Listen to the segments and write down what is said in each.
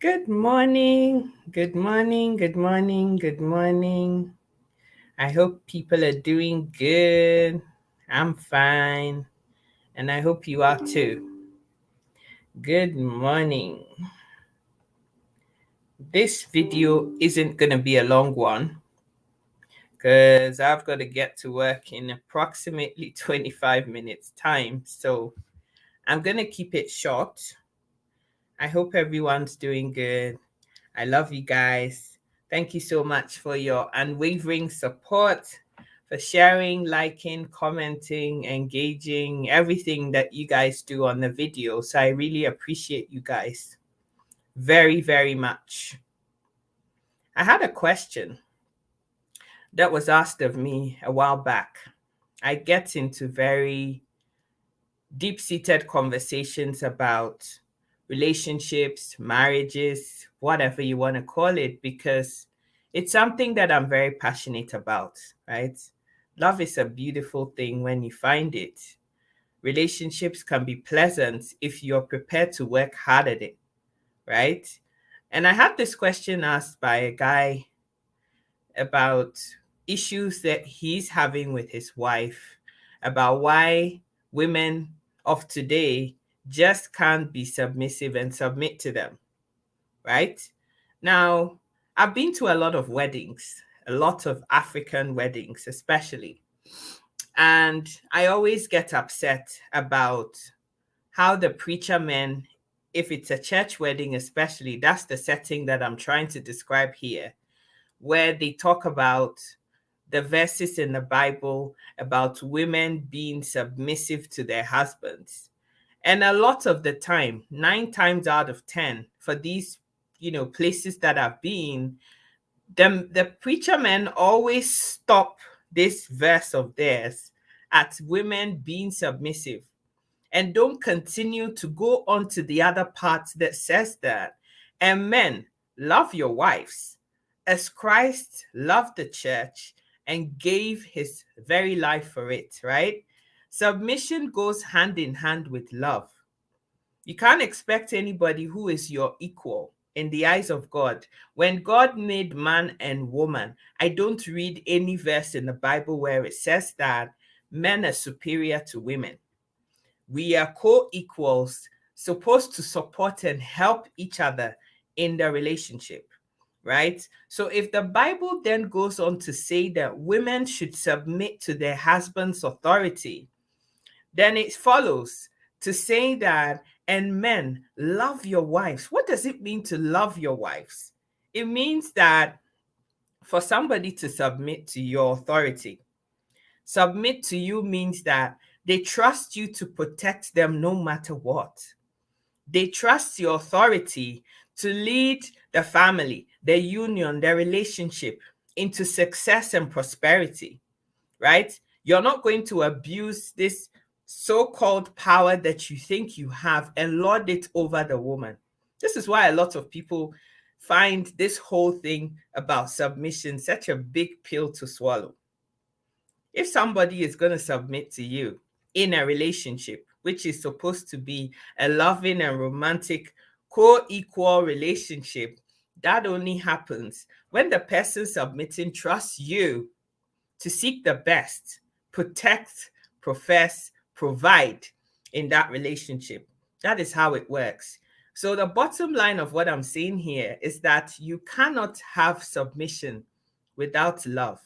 Good morning, good morning, good morning, good morning. I hope people are doing good. I'm fine, and I hope you are too. Good morning. This video isn't going to be a long one because I've got to get to work in approximately 25 minutes' time. So I'm going to keep it short. I hope everyone's doing good. I love you guys. Thank you so much for your unwavering support, for sharing, liking, commenting, engaging, everything that you guys do on the video. So I really appreciate you guys very, very much. I had a question that was asked of me a while back. I get into very deep seated conversations about relationships, marriages, whatever you want to call it, because it's something that I'm very passionate about, right? Love is a beautiful thing when you find it. Relationships can be pleasant if you're prepared to work hard at it, right? And I had this question asked by a guy about issues that he's having with his wife, about why women of today just can't be submissive and submit to them, right? Now, I've been to a lot of weddings, a lot of African weddings, especially. And I always get upset about how the preacher men, if it's a church wedding, especially, that's the setting that I'm trying to describe here, where they talk about the verses in the Bible about women being submissive to their husbands. And a lot of the time, 9 times out of 10, for these, places that I've been, the preacher men always stop this verse of theirs at women being submissive and don't continue to go on to the other part that says that. And men, love your wives as Christ loved the church and gave his very life for it, right? Submission goes hand in hand with love. You can't expect anybody who is your equal in the eyes of God. When God made man and woman, I don't read any verse in the Bible where it says that men are superior to women. We are co equals, supposed to support and help each other in the relationship, right? So, if the Bible then goes on to say that women should submit to their husband's authority, then it follows to say that, and men, love your wives. What does it mean to love your wives? It means that for somebody to submit to your authority, submit to you means that they trust you to protect them no matter what. They trust your authority to lead the family, the union, the relationship into success and prosperity, right? You're not going to abuse this so called power that you think you have and lord it over the woman. This is why a lot of people find this whole thing about submission such a big pill to swallow. If somebody is going to submit to you in a relationship, which is supposed to be a loving and romantic, co equal relationship, that only happens when the person submitting trusts you to seek the best, protect, profess, provide in that relationship. That is how it works. So, the bottom line of what I'm saying here is that you cannot have submission without love.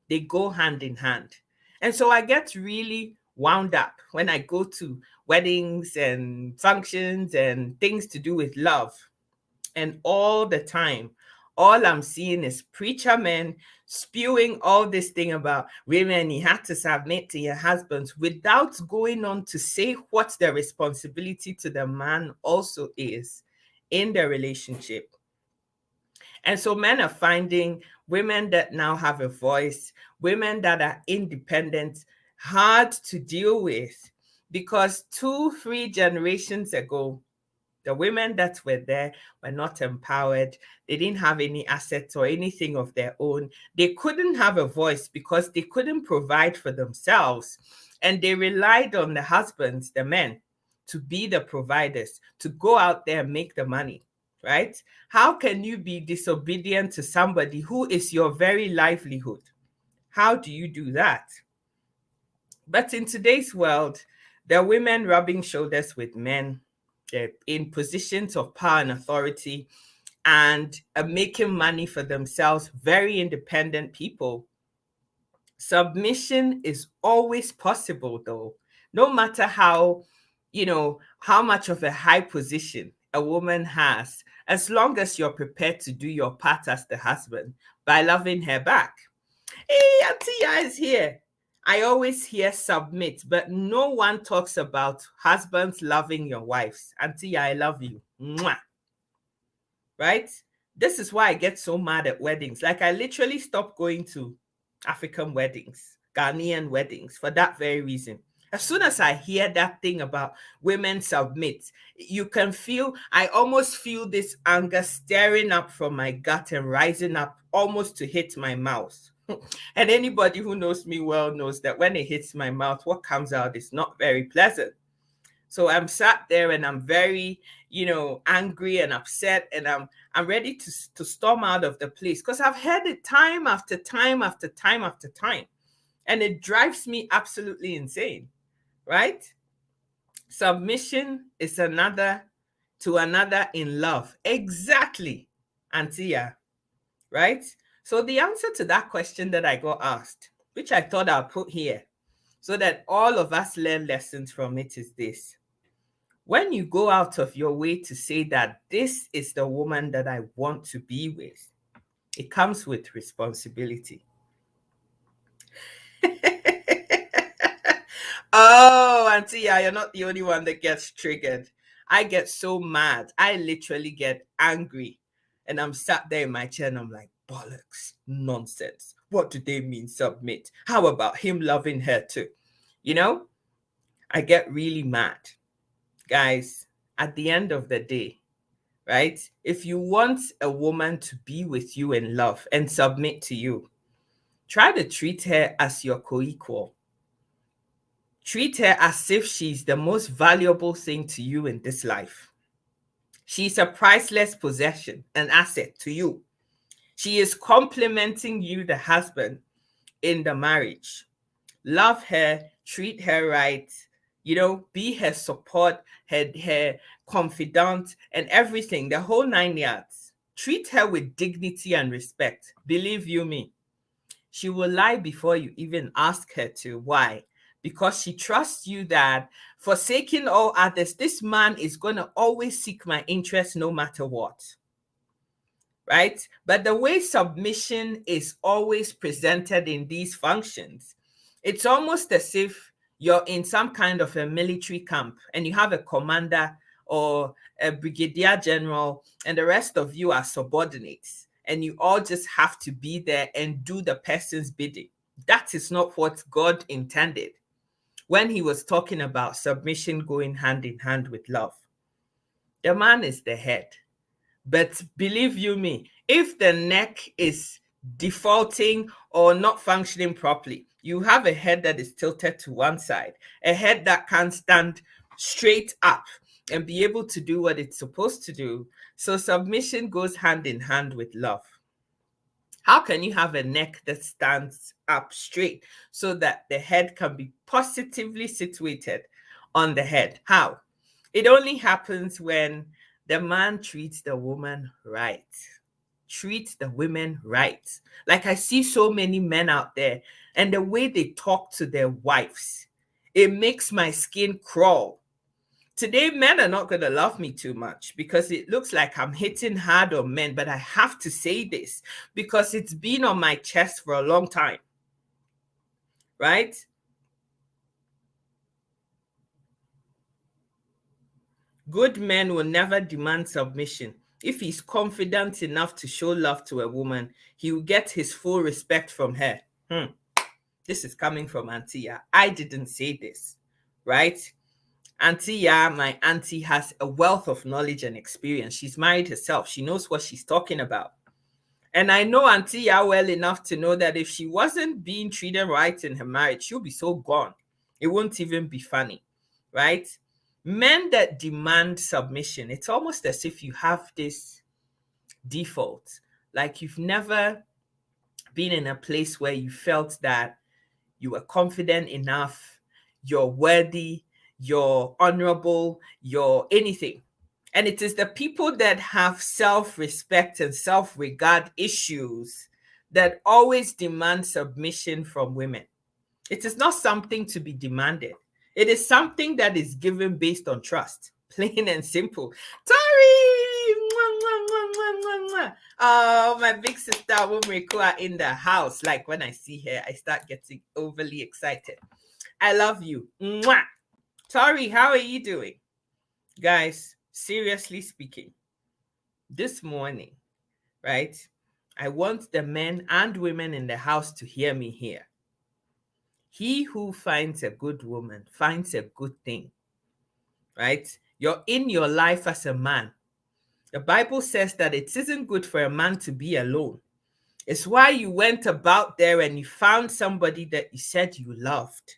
They go hand in hand. And so I get really wound up when I go to weddings and functions and things to do with love. And all the time, all I'm seeing is preacher men spewing all this thing about women, you have to submit to your husbands without going on to say what the responsibility to the man also is in the relationship. And so men are finding women that now have a voice, women that are independent, hard to deal with because 2, 3 generations ago, the women that were there were not empowered. They didn't have any assets or anything of their own. They couldn't have a voice because they couldn't provide for themselves. And they relied on the husbands, the men, to be the providers, to go out there and make the money. right? How can you be disobedient to somebody who is your very livelihood? How do you do that? But in today's world, there are women rubbing shoulders with men. They're in positions of power and authority and are making money for themselves, very independent people. Submission is always possible, though, no matter how, how much of a high position a woman has, as long as you're prepared to do your part as the husband by loving her back. Hey, Auntie is here. I always hear submit, but no one talks about husbands loving your wives. Auntie, I love you. Mwah. Right? This is why I get so mad at weddings. Like, I literally stopped going to African weddings, Ghanaian weddings, for that very reason. As soon as I hear that thing about women submit, you can feel, I almost feel this anger stirring up from my gut and rising up almost to hit my mouth. And anybody who knows me well knows that when it hits my mouth, what comes out is not very pleasant. So I'm sat there and I'm very, angry and upset, and I'm ready to storm out of the place because I've heard it time after time after time after time. And it drives me absolutely insane, right? Submission is another to another in love. Exactly, Antia, right? So the answer to that question that I got asked, which I thought I'll put here so that all of us learn lessons from it, is this. When you go out of your way to say that this is the woman that I want to be with, it comes with responsibility. Oh, Auntie, you're not the only one that gets triggered. I get so mad. I literally get angry. And I'm sat there in my chair and I'm like, bollocks, nonsense. What do they mean submit? How about him loving her too? I get really mad. Guys, at the end of the day, right? If you want a woman to be with you in love and submit to you, try to treat her as your co-equal. Treat her as if she's the most valuable thing to you in this life. She's a priceless possession, an asset to you. She is complementing you, the husband, in the marriage. Love her, treat her right, be her support, her confidant, and everything, the whole 9 yards. Treat her with dignity and respect. Believe you me, she will lie before you even ask her to. Why? Because she trusts you that, forsaking all others, this man is going to always seek my interest no matter what. Right? But the way submission is always presented in these functions, it's almost as if you're in some kind of a military camp and you have a commander or a brigadier general and the rest of you are subordinates and you all just have to be there and do the person's bidding. That is not what God intended when he was talking about submission going hand in hand with love. The man is the head. But believe you me, if the neck is defaulting or not functioning properly, you have a head that is tilted to one side, a head that can't stand straight up and be able to do what it's supposed to do. So submission goes hand in hand with love. How can you have a neck that stands up straight so that the head can be positively situated on the head? How? It only happens when the man treats the woman right. Treat the women right. Like, I see so many men out there, and the way they talk to their wives, it makes my skin crawl. Today, men are not going to love me too much because it looks like I'm hitting hard on men, but I have to say this because it's been on my chest for a long time. Right? Good men will never demand submission. If he's confident enough to show love to a woman, he will get his full respect from her. This is coming from Auntie. I didn't say this, right? Auntie, my auntie, has a wealth of knowledge and experience. She's married herself. She knows what she's talking about. And I know Auntie well enough to know that if she wasn't being treated right in her marriage, she'll be so gone. It won't even be funny, right? Men that demand submission, it's almost as if you have this default, like you've never been in a place where you felt that you were confident enough, you're worthy, you're honorable, you're anything. And it is the people that have self respect and self regard issues that always demand submission from women. It is not something to be demanded, it is something that is given based on trust, plain and simple. Tori! Oh, my big sister, Wumrikua, in the house. Like when I see her, I start getting overly excited. I love you. Mwah! Tori, how are you doing? Guys, seriously speaking, this morning, right? I want the men and women in the house to hear me here. He who finds a good woman finds a good thing, right? You're in your life as a man. The Bible says that it isn't good for a man to be alone. It's why you went about there and you found somebody that you said you loved.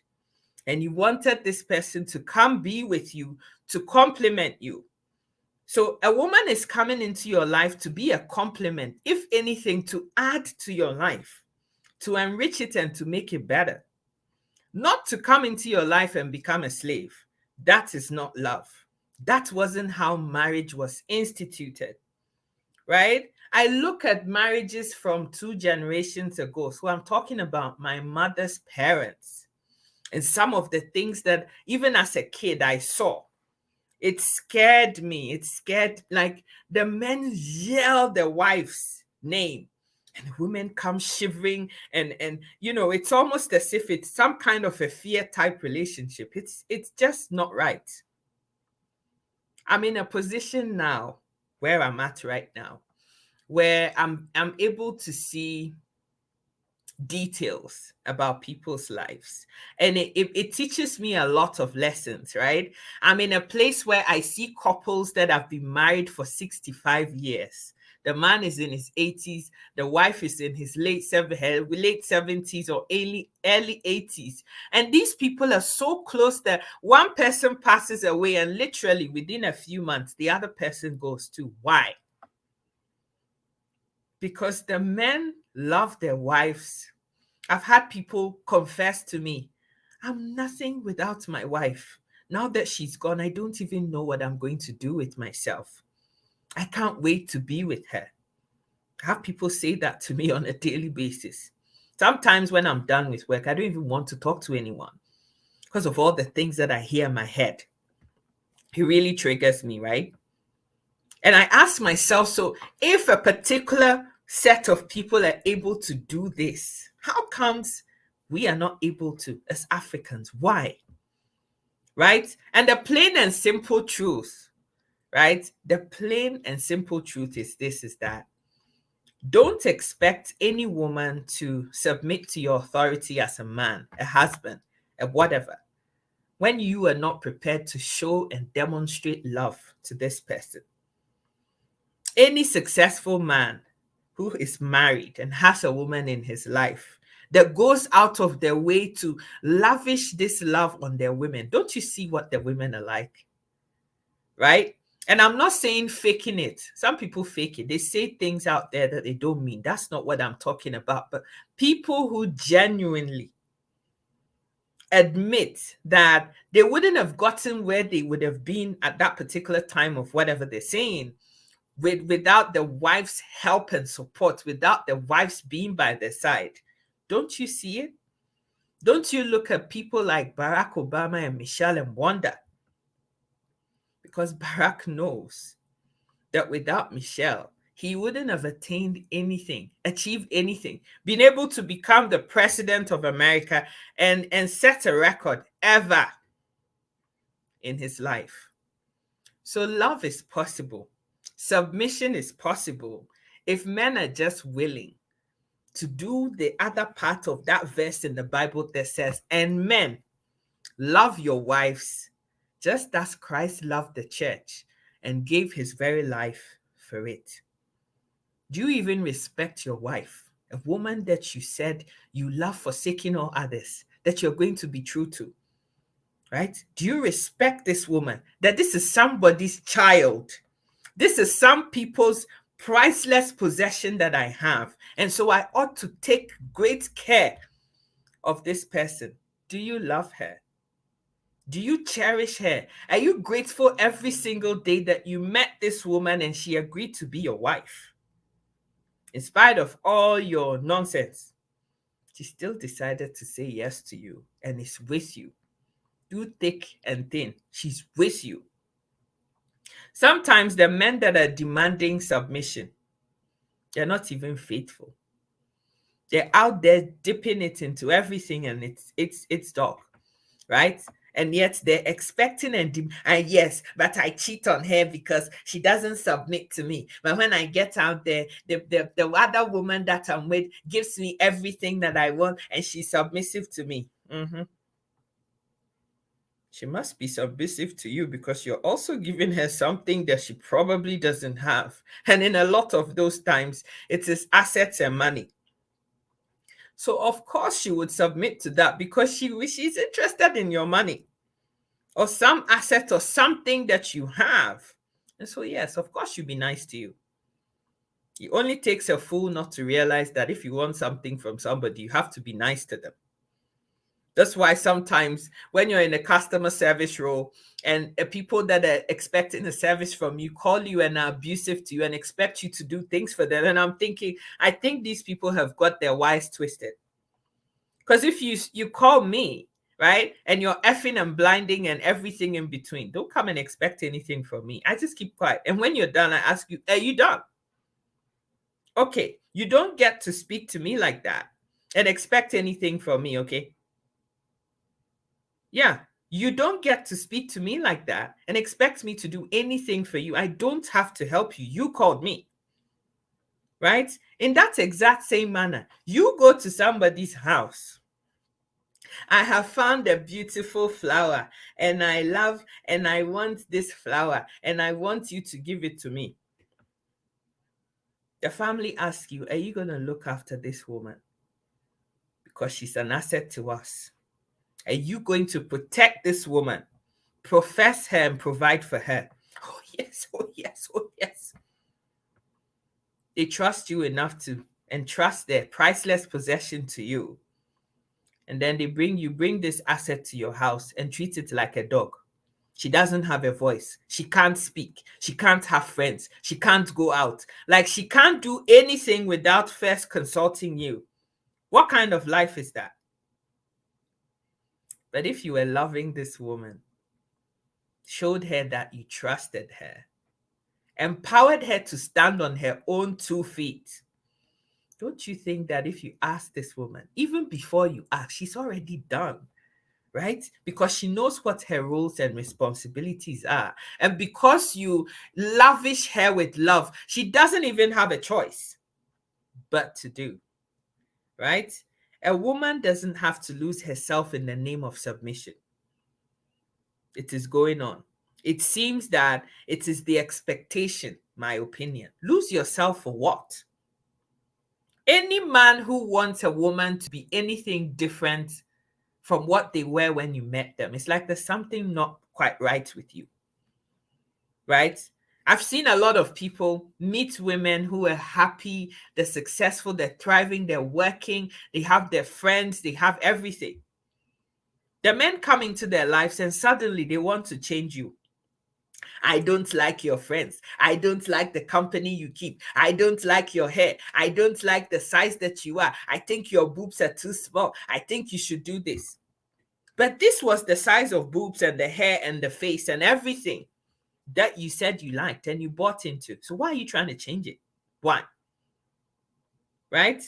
And you wanted this person to come be with you, to complement you. So a woman is coming into your life to be a complement, if anything, to add to your life, to enrich it and to make it better. Not to come into your life and become a slave. That is not love. That wasn't how marriage was instituted, right? I look at marriages from 2 generations ago. So I'm talking about my mother's parents and some of the things that even as a kid I saw. It scared me. It scared, like the men yell their wife's name and the women come shivering and it's almost as if it's some kind of a fear type relationship. It's just not right. I'm in a position now where I'm at right now where I'm able to see details about people's lives, and it teaches me a lot of lessons, right? I'm in a place where I see couples that have been married for 65 years. The man is in his 80s, the wife is in his late 70s or early 80s, and these people are so close that one person passes away and literally within a few months the other person goes too. Why? Because the men love their wives. I've had people confess to me, I'm nothing without my wife. Now that she's gone, I don't even know what I'm going to do with myself. I can't wait to be with her. I have people say that to me on a daily basis. Sometimes when I'm done with work, I don't even want to talk to anyone because of all the things that I hear in my head. It really triggers me, right? And I ask myself, so if a particular set of people are able to do this, how comes we are not able to as Africans? Why? Right? And the plain and simple truth, right? The plain and simple truth is this, is that don't expect any woman to submit to your authority as a man, a husband, a whatever, when you are not prepared to show and demonstrate love to this person. Any successful man who is married and has a woman in his life that goes out of their way to lavish this love on their women, don't you see what the women are like? Right? And I'm not saying faking it. Some people fake it. They say things out there that they don't mean. That's not what I'm talking about. But people who genuinely admit that they wouldn't have gotten where they would have been at that particular time of whatever they're saying without the wife's help and support, without the wife's being by their side. Don't you see it? Don't you look at people like Barack Obama and Michelle and wonder? Because Barack knows that without Michelle, he wouldn't have attained anything, achieved anything, been able to become the president of America and set a record ever in his life. So love is possible. Submission is possible if men are just willing to do the other part of that verse in the Bible that says, and men, love your wives just as Christ loved the church and gave his very life for it. Do you even respect your wife? A woman that you said you love forsaking all others, that you're going to be true to, right? Do you respect this woman? That this is somebody's child. This is some people's priceless possession that I have. And so I ought to take great care of this person. Do you love her? Do you cherish her? Are you grateful every single day that you met this woman and she agreed to be your wife? In spite of all your nonsense, she still decided to say yes to you and is with you. Do thick and thin, she's with you. Sometimes the men that are demanding submission, they're not even faithful. They're out there dipping it into everything and it's dog, right? And yet they're expecting and yes, but I cheat on her because she doesn't submit to me. But when I get out there, the other woman that I'm with gives me everything that I want and she's submissive to me. She must be submissive to you because you're also giving her something that she probably doesn't have. And in a lot of those times, it is assets and money. So of course she would submit to that because she's interested in your money or some asset or something that you have. And so yes, of course she'll be nice to you. It only takes a fool not to realize that if you want something from somebody, you have to be nice to them. That's why sometimes when you're in a customer service role and people that are expecting a service from you call you and are abusive to you and expect you to do things for them, and I'm thinking, I think these people have got their wires twisted. Because if you call me, right, and you're effing and blinding and everything in between, don't come and expect anything from me. I just keep quiet. And when you're done, I ask you, are you done? Okay, you don't get to speak to me like that and expect anything from me, okay? Yeah, you don't get to speak to me like that and expect me to do anything for you. I don't have to help you. You called me, right? In that exact same manner, you go to somebody's house. I have found a beautiful flower and I love and I want this flower and I want you to give it to me. The family asks you, are you going to look after this woman? Because she's an asset to us. Are you going to protect this woman, profess her and provide for her? Oh, yes, oh, yes, oh, yes. They trust you enough to entrust their priceless possession to you. And then they bring this asset to your house and treat it like a dog. She doesn't have a voice. She can't speak. She can't have friends. She can't go out. Like she can't do anything without first consulting you. What kind of life is that? But if you were loving this woman, showed her that you trusted her, empowered her to stand on her own 2 feet, don't you think that if you ask this woman, even before you ask, she's already done? Right? Because she knows what her roles and responsibilities are. And because you lavish her with love, she doesn't even have a choice but to do. Right? A woman doesn't have to lose herself in the name of submission. It is going on. It seems that it is the expectation, my opinion. Lose yourself for what? Any man who wants a woman to be anything different from what they were when you met them, it's like there's something not quite right with you, right? I've seen a lot of people meet women who are happy, they're successful, they're thriving, they're working, they have their friends, they have everything. The men come into their lives and suddenly they want to change you. I don't like your friends. I don't like the company you keep. I don't like your hair. I don't like the size that you are. I think your boobs are too small. I think you should do this. But this was the size of boobs and the hair and the face and everything that you said you liked and you bought into. So why are you trying to change it? Why? Right?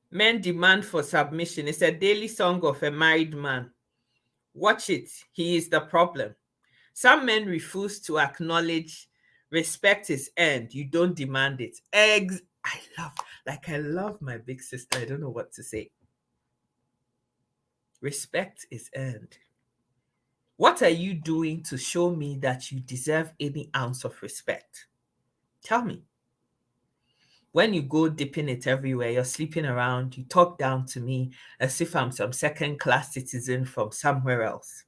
Men demand for submission. It's a daily song of a married man. Watch it. He is the problem. Some men refuse to acknowledge respect is earned. You don't demand it. I love my big sister. I don't know what to say. Respect is earned. What are you doing to show me that you deserve any ounce of respect? Tell me. When you go dipping it everywhere, you're sleeping around, you talk down to me as if I'm some second-class citizen from somewhere else.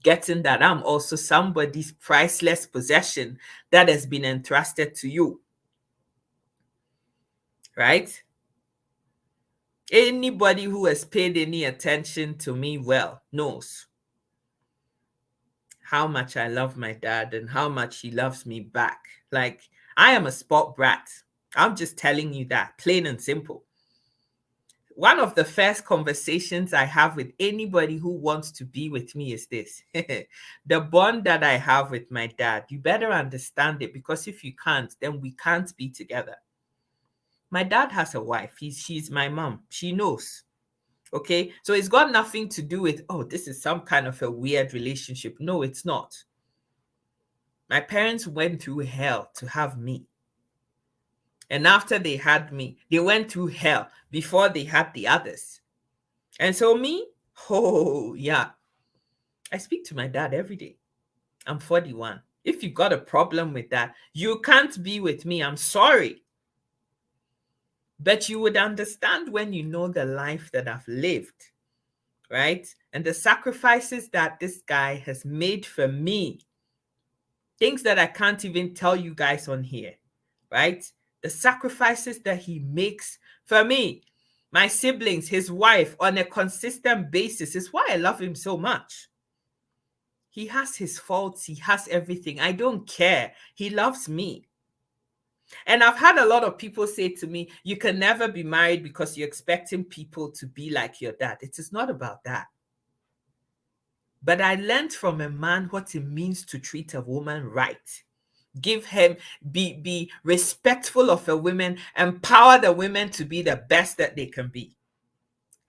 Getting that I'm also somebody's priceless possession that has been entrusted to you. Right? Anybody who has paid any attention to me well knows how much I love my dad and how much he loves me back. Like, I am a sport brat. I'm just telling you that, plain and simple. One of the first conversations I have with anybody who wants to be with me is this. The bond that I have with my dad, you better understand it, because if you can't, then we can't be together. My dad has a wife. She's my mom. She knows. Okay, so it's got nothing to do with, oh, this is some kind of a weird relationship. No, it's not. My parents went through hell to have me. And after they had me, they went through hell before they had the others. And so me, oh, yeah, I speak to my dad every day. I'm 41. If you got a problem with that, you can't be with me. I'm sorry. But you would understand when you know the life that I've lived, right? And the sacrifices that this guy has made for me. Things that I can't even tell you guys on here, right? The sacrifices that he makes for me, my siblings, his wife, on a consistent basis is why I love him so much. He has his faults. He has everything. I don't care. He loves me. And I've had a lot of people say to me, you can never be married because you're expecting people to be like your dad. It is not about that. But I learned from a man what it means to treat a woman right. Give him, be respectful of a woman, empower the women to be the best that they can be.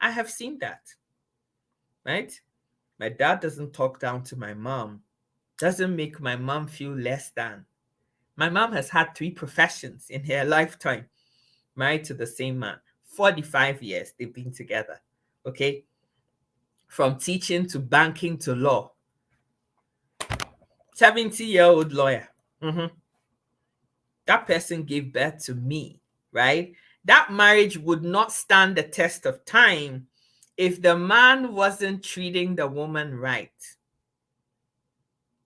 I have seen that, right? My dad doesn't talk down to my mom, doesn't make my mom feel less than. My mom has had 3 professions in her lifetime, married to the same man. 45 years they've been together, okay? From teaching to banking to law. 70-year-old lawyer. That person gave birth to me, right? That marriage would not stand the test of time if the man wasn't treating the woman right.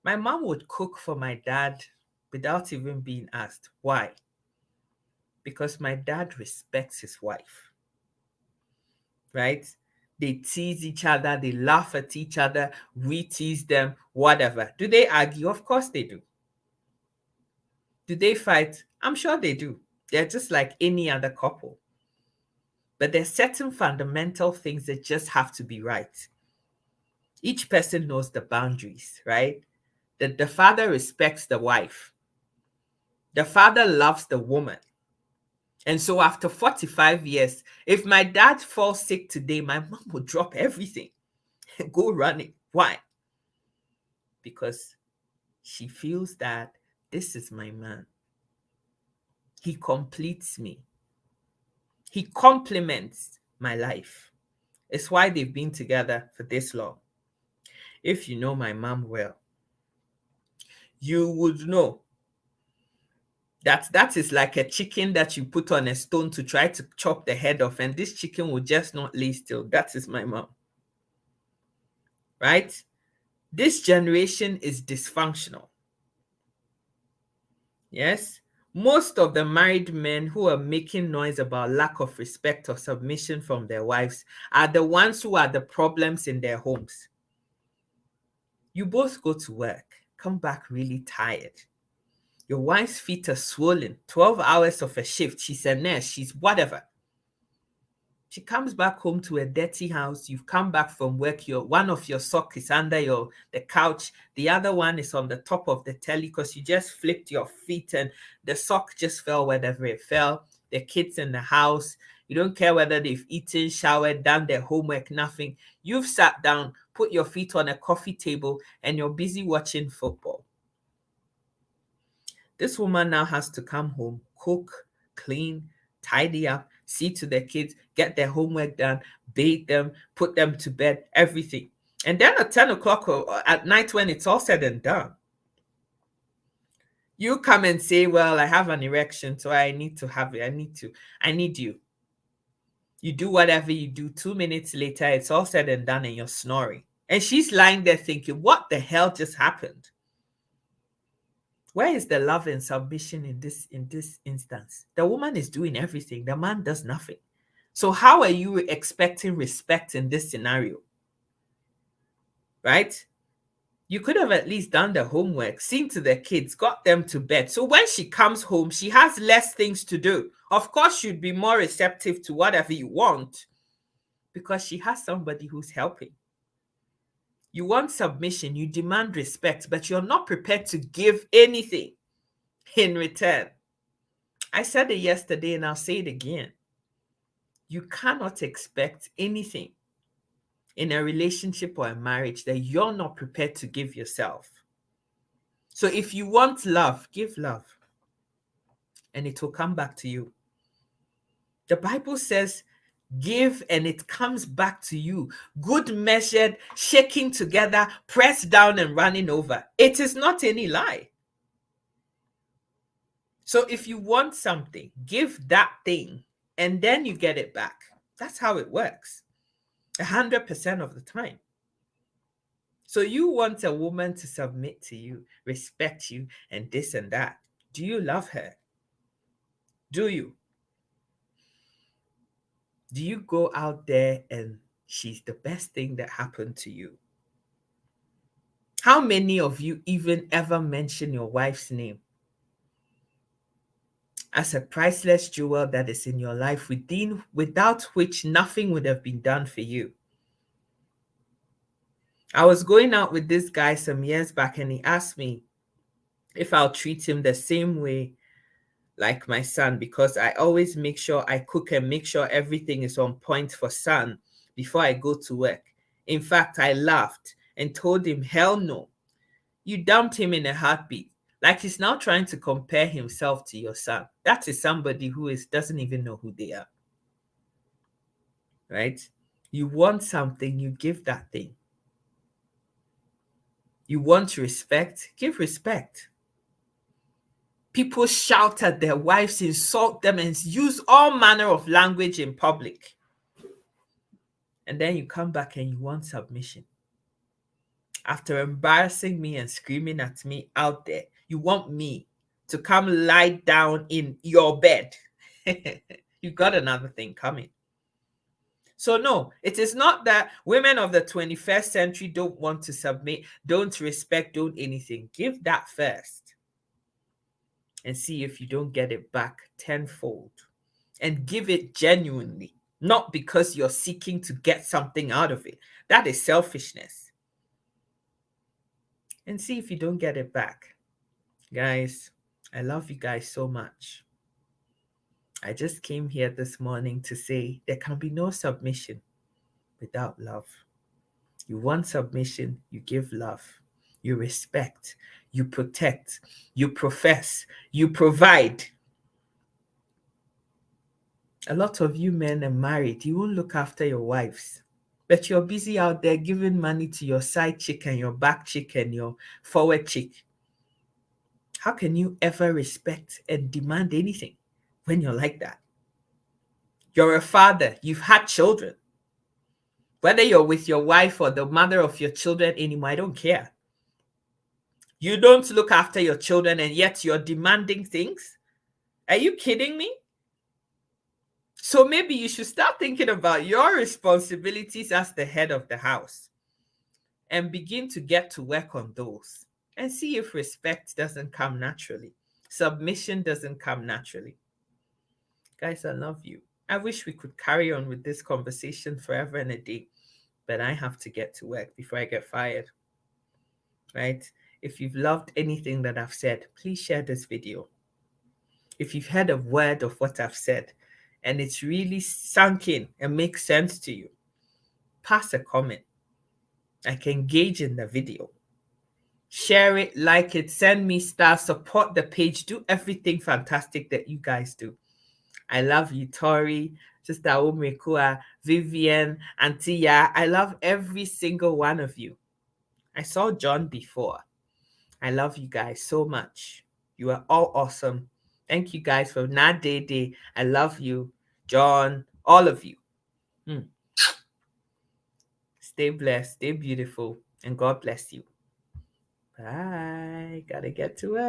My mom would cook for my dad without even being asked. Why? Because my dad respects his wife, right? They tease each other, they laugh at each other, we tease them, whatever. Do they argue? Of course they do. Do they fight? I'm sure they do. They're just like any other couple. But there's certain fundamental things that just have to be right. Each person knows the boundaries, right? The father respects the wife. The father loves the woman. And so after 45 years, if my dad falls sick today, my mom will drop everything and go running. Why? Because she feels that this is my man. He completes me. He complements my life. It's why they've been together for this long. If you know my mom well, you would know that is like a chicken that you put on a stone to try to chop the head off, and this chicken will just not lay still. That is my mom. Right? This generation is dysfunctional. Yes? Most of the married men who are making noise about lack of respect or submission from their wives are the ones who are the problems in their homes. You both go to work, come back really tired. Your wife's feet are swollen, 12 hours of a shift. She's a nurse, she's whatever. She comes back home to a dirty house. You've come back from work. One of your socks is under the couch. The other one is on the top of the telly because you just flipped your feet and the sock just fell wherever it fell. The kids in the house. You don't care whether they've eaten, showered, done their homework, nothing. You've sat down, put your feet on a coffee table, and you're busy watching football. This woman now has to come home, cook, clean, tidy up, see to their kids, get their homework done, bathe them, put them to bed, everything. And then at 10 o'clock at night when it's all said and done, You come and say, well, I have an erection, so I need to have it. I need you. You do whatever you do. 2 minutes later, it's all said and done and you're snoring. And she's lying there thinking, what the hell just happened? Where is the love and submission in this instance? The woman is doing everything. The man does nothing. So how are you expecting respect in this scenario? Right? You could have at least done the homework, seen to the kids, got them to bed. So when she comes home, she has less things to do. Of course, she'd be more receptive to whatever you want because she has somebody who's helping. You want submission, you demand respect, but you're not prepared to give anything in return. I said it yesterday and I'll say it again. You cannot expect anything in a relationship or a marriage that you're not prepared to give yourself. So if you want love, give love, and it will come back to you. The Bible says, give and it comes back to you. Good measured, shaking together, pressed down and running over. It is not any lie. So if you want something, give that thing and then you get it back. That's how it works. 100% of the time. So you want a woman to submit to you, respect you, and this and that. Do you love her? Do you? Do you go out there and she's the best thing that happened to you? How many of you even ever mention your wife's name as a priceless jewel that is in your life without which nothing would have been done for you? I was going out with this guy some years back and he asked me if I'll treat him the same way like my son, because I always make sure I cook and make sure everything is on point for son before I go to work. In fact, I laughed and told him, hell no. You dumped him in a heartbeat. Like he's now trying to compare himself to your son. That is somebody who doesn't even know who they are. Right? You want something, you give that thing. You want respect, give respect. People shout at their wives, insult them, and use all manner of language in public. And then you come back and you want submission. After embarrassing me and screaming at me out there, you want me to come lie down in your bed. You got another thing coming. So no, it is not that women of the 21st century don't want to submit, don't respect, don't anything. Give that first and see if you don't get it back tenfold. And give it genuinely, not because you're seeking to get something out of it. That is selfishness. And see if you don't get it back. Guys, I love you guys so much. I just came here this morning to say there can be no submission without love. You want submission, you give love. You respect, you protect, you profess, you provide. A lot of you men are married. You won't look after your wives. But you're busy out there giving money to your side chick and your back chick and your forward chick. How can you ever respect and demand anything when you're like that? You're a father. You've had children. Whether you're with your wife or the mother of your children anymore, I don't care. You don't look after your children and yet you're demanding things? Are you kidding me? So maybe you should start thinking about your responsibilities as the head of the house and begin to get to work on those and see if respect doesn't come naturally. Submission doesn't come naturally. Guys, I love you. I wish we could carry on with this conversation forever and a day, but I have to get to work before I get fired. Right? If you've loved anything that I've said, please share this video. If you've heard a word of what I've said and it's really sunk in and makes sense to you, pass a comment. I can engage in the video. Share it, like it, send me stars, support the page, do everything fantastic that you guys do. I love you, Tori, Sister Omrikua, Vivian, Antia. I love every single one of you. I saw John before. I love you guys so much. You are all awesome. Thank you guys for Nadede. I love you. John, all of you. Stay blessed, stay beautiful, and God bless you. Bye. Gotta get to work.